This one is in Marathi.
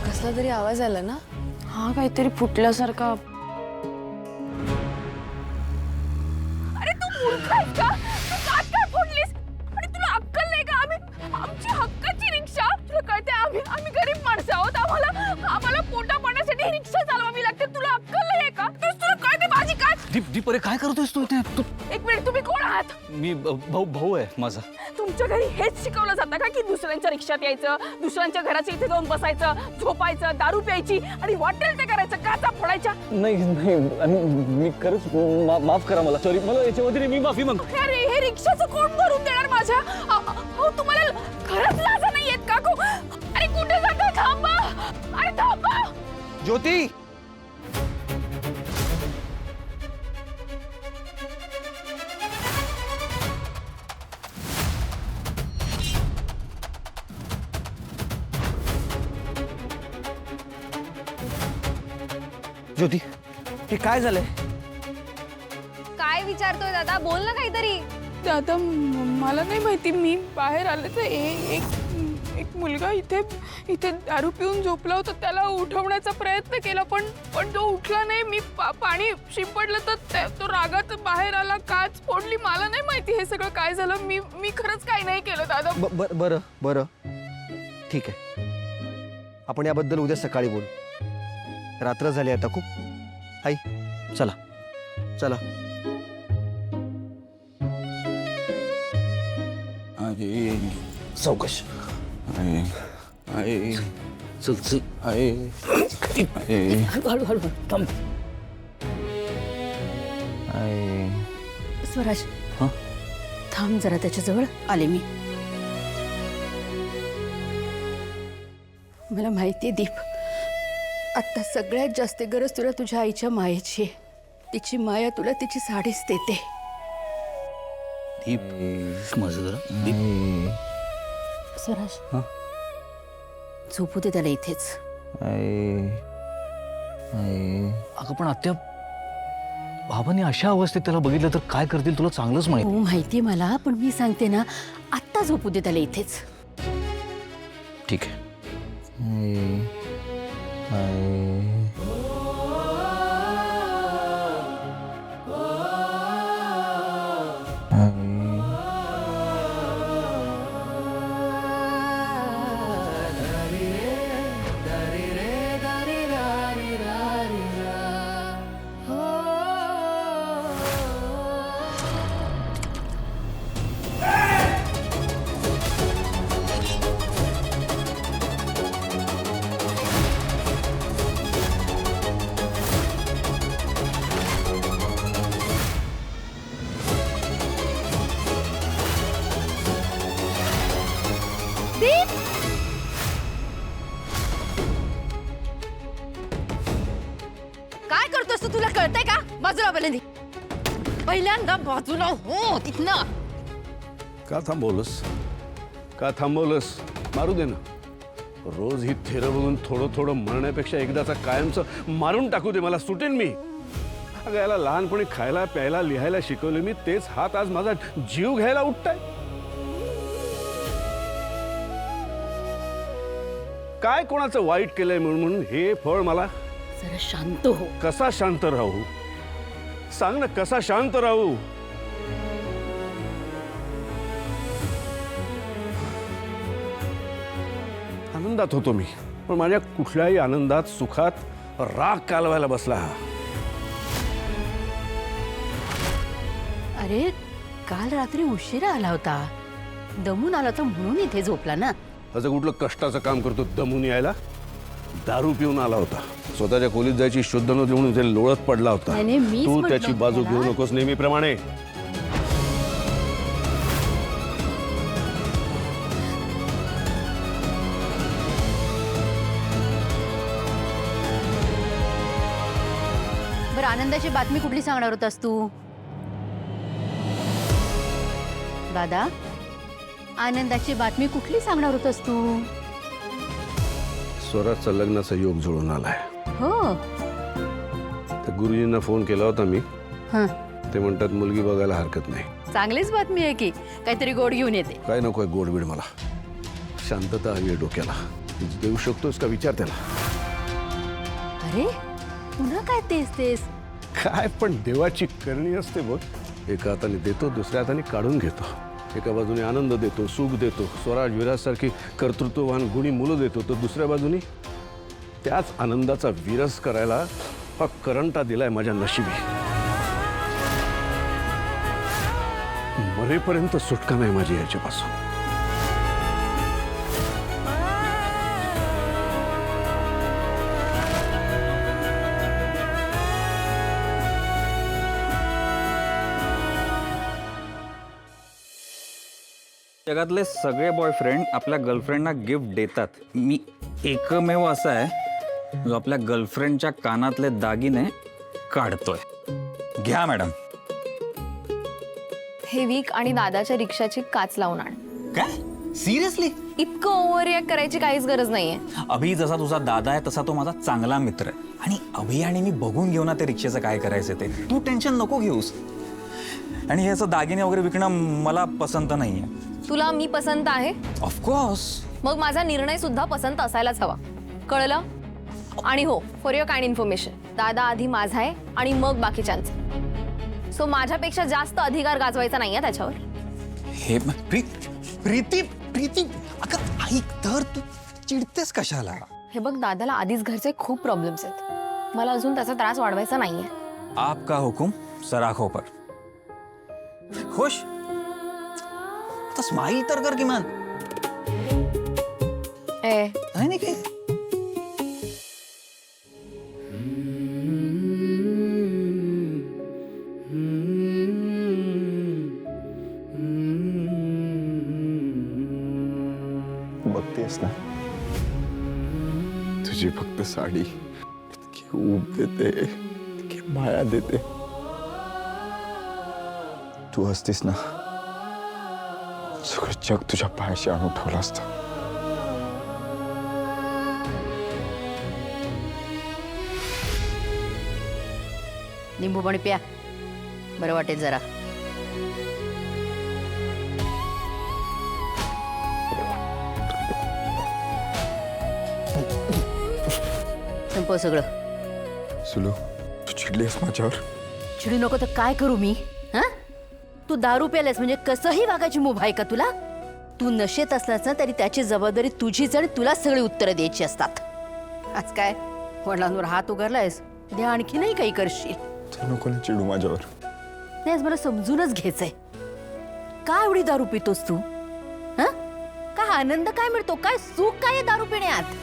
कसला तरी आवाज आला ना? हा काहीतरी फुटल्यासारखा. अरे तू मूर्ख आहेस का? तू काच काय फोडलीस? आणि तुला अक्कल नाही का? आमची हक्काची रिक्षा. तुला कळते आम्ही गरीब माणसं आहोत. आम्हाला पोटा पाण्यासाठी रिक्षा चालवावी लागते. तुला अक्कल नाहीये का? तुला कळते माझी काच? दीप अरे काय करतोयस तू इथे? तू एक मिनिट, तुम्ही कोण आहात? मी भाऊ आहे माझा. तुमच्या घरी हेच शिकवलं जातं का की दुसऱ्यांच्या रिक्षात यायचं, दुसऱ्यांच्या घराच्या इथे जाऊन बसायचं, झोपायचं, दारू प्यायची आणि वाटेल ते करायचं, काचा फोडायच्या? नाही मी खरंच माफ करा मला. सॉरी, मला याच्यामध्ये मी माफी मागतो. अरे हे रिक्षाचं कोण भरून देणार माझ्या? अहो तुम्हाला खरंच लाज नाही येत का? अरे कुठे जाता? थांबा. अरे थांबा. ज्योती, ज्योती, हे काय झालंय? काय विचारतोय दादा? बोल ना काहीतरी. दादा मला नाही माहिती. मी बाहेर आले तर एक मुलगा इथे दारू पिऊन झोपला होता. त्याला उठवण्याचा प्रयत्न केला पण तो उठला नाही. मी पाणी शिंपडलं तर तो रागात बाहेर आला, काच फोडली. मला नाही माहिती हे सगळं काय झालं. मी खरंच काही नाही केलं दादा. बरं ठीक आहे, आपण याबद्दल उद्या सकाळी बोलू. रात्र झाली आता खूप. आई चला चला. चौकश. चल. हळू थांब. स्वराज, थांब जरा, त्याच्याजवळ आले मी. मला माहितीये दीप, आता सगळ्यात जास्त गरज तुला तुझ्या आईच्या मायेची आहे. तिची माया तुला तिची साडीच देते. दीप माझं जरा. दीप, स्वराज झोपू दे त्याला इथेच. अगं पण आत्या, बाबांनी अशा अवस्थेत त्याला बघितलं तर काय करतील तुला चांगलंच माहिती. हो माहितीये मला, पण मी सांगते ना, आत्ता झोपू दे त्याला इथेच. ठीक आहे. काय करतोस तू? तुला कळतंय का? बाजूला पहिल्यांदा बाजूला हो तिथनं. का थांबवलंस? मारू दे ना. रोज ही थेरं बघून थोडं मरण्यापेक्षा एकदाचा कायमचं मारून टाकू दे, मला सुटेन मी. अगं याला लहानपणी खायला प्यायला लिहायला शिकवले मी, तेच हात आज माझा जीव घ्यायला उठताय. काय कोणाचं वाईट केलंय म्हणून हे फळ मला? जरा शांत हो. कसा शांत राहू? सांग ना, कसा शांत राहू? आनंदात होतो मी, पण माझ्या कुठल्याही आनंदात सुखात राग कालवायला बसला हा. अरे काल रात्री उशिरा आला होता, दमून आला होता म्हणून इथे झोपला ना. असं कुठलं कष्टाचं काम करतो दमून यायला? दारू पिऊन आला होता, स्वतःच्या खोलीत जायची शुद्ध नव्हती म्हणून इथे लोळत पडला होता. तू त्याची बाजू घेऊ नकोस नेहमीप्रमाणे. बरं, आनंदाची बातमी कुठली सांगणार होतास तू? दादा, आनंदाची बातमी कुठली सांगणार होतास तू? स्वराजचा लग्नाचा योग जुळून आलाय. हो. तर गुरुजींना फोन केला होता मी. हां. ते म्हणतात मुलगी बघायला हरकत नाही. चांगलीच बातमी आहे की, काहीतरी गोड घेऊन येते. काय नकोय गोडबीड मला. शांतता हवी आहे डोक्याला. देऊ शकतोस का विचार त्याला. अरे पुन्हा काय तेच तेच. काय पण देवाची करणी असते बघ. एका हाताने देतो, दुसऱ्या हाताने काढून घेतो. एका बाजूने आनंद देतो, सुख देतो, स्वराज विराजसारखी कर्तृत्ववान गुणी मुलं देतो, तर दुसऱ्या बाजूनी त्याच आनंदाचा विरस करायला हा करंटा दिलाय माझ्या नशिबी. मरेपर्यंत सुटका नाही माझी याच्यापासून. जगातले सगळे बॉयफ्रेंड आपल्या गर्लफ्रेंडना गिफ्ट देतात. मी एकमेव असा आहे जो आपल्या गर्लफ्रेंडच्या कानातले दागिने काढतोय. घ्या मॅडम. हे वीक आणि दादाच्या रिक्षाची काच लावून आण. काय सिरियसली? इतकं ओव्हर रिॲक्ट करायची काहीच गरज नाहीये. अभि जसा तुझा दादा आहे तसा तो माझा चांगला मित्र आहे. आणि अभि आणि मी बघून घेऊ ना ते रिक्षेचं काय करायचं ते. तू टेन्शन नको घेऊस. आणि हे असं दागिने वगैरे विकणं मला पसंत नाहीये. तुला मी पसंत आहे, ऑफकोर्स. मग माझा निर्णय सुद्धा पसंत असायलाच हवा. कळलं? आणि हो, फॉर युअर काइंड इन्फॉर्मेशन, दादा आधी माझा आहे आणि मग बाकीच्यांचा. सो माझ्यापेक्षा जास्त अधिकार गाजवायचा नाहीये त्याच्यावर. हे प्रीती प्रीती अगं ऐक तर, तू चिडतेस कशाला? हे बघ, दादाला आधीच घरचे खूप प्रॉब्लेम्स आहेत. मला अजून त्याचा त्रास वाढवायचा नाहीये. आपका हुकुम सराखों पर. खुश? आता स्माइल तर कर किमान. नाही काय. बघतेस ना, तुझी फक्त साडी इतकी ऊब देते, इतकी माया देते. तू असतीस ना, सगळं जग तुझ्या पायाशी आणून ठेवलं असतं. लिंबू पाणी प्या, बरं वाटेल जरा. संपव सगळं. सुलू, तू चिडलीस माझ्यावर? चिडू नको तर काय करू मी? हा, तू दारू प्यायलास म्हणजे कसंही वागायची मुभा आहे का तुला? तू नशेत असलास ना तरी त्याची जबाबदारी तुझीच आणि तुलाच सगळी उत्तरं द्यायची असतात. आज काय वडिलांवर हात उगारलायस, उद्या आणखी नाही काही करशील. तू नको ना चिडू माझ्यावर. नाही, आज मला समजूनच घ्यायचंय. काय एवढी दारू पितोस तू? हा, काय आनंद काय मिळतो, काय सुख काय आहे दारू पिण्यात?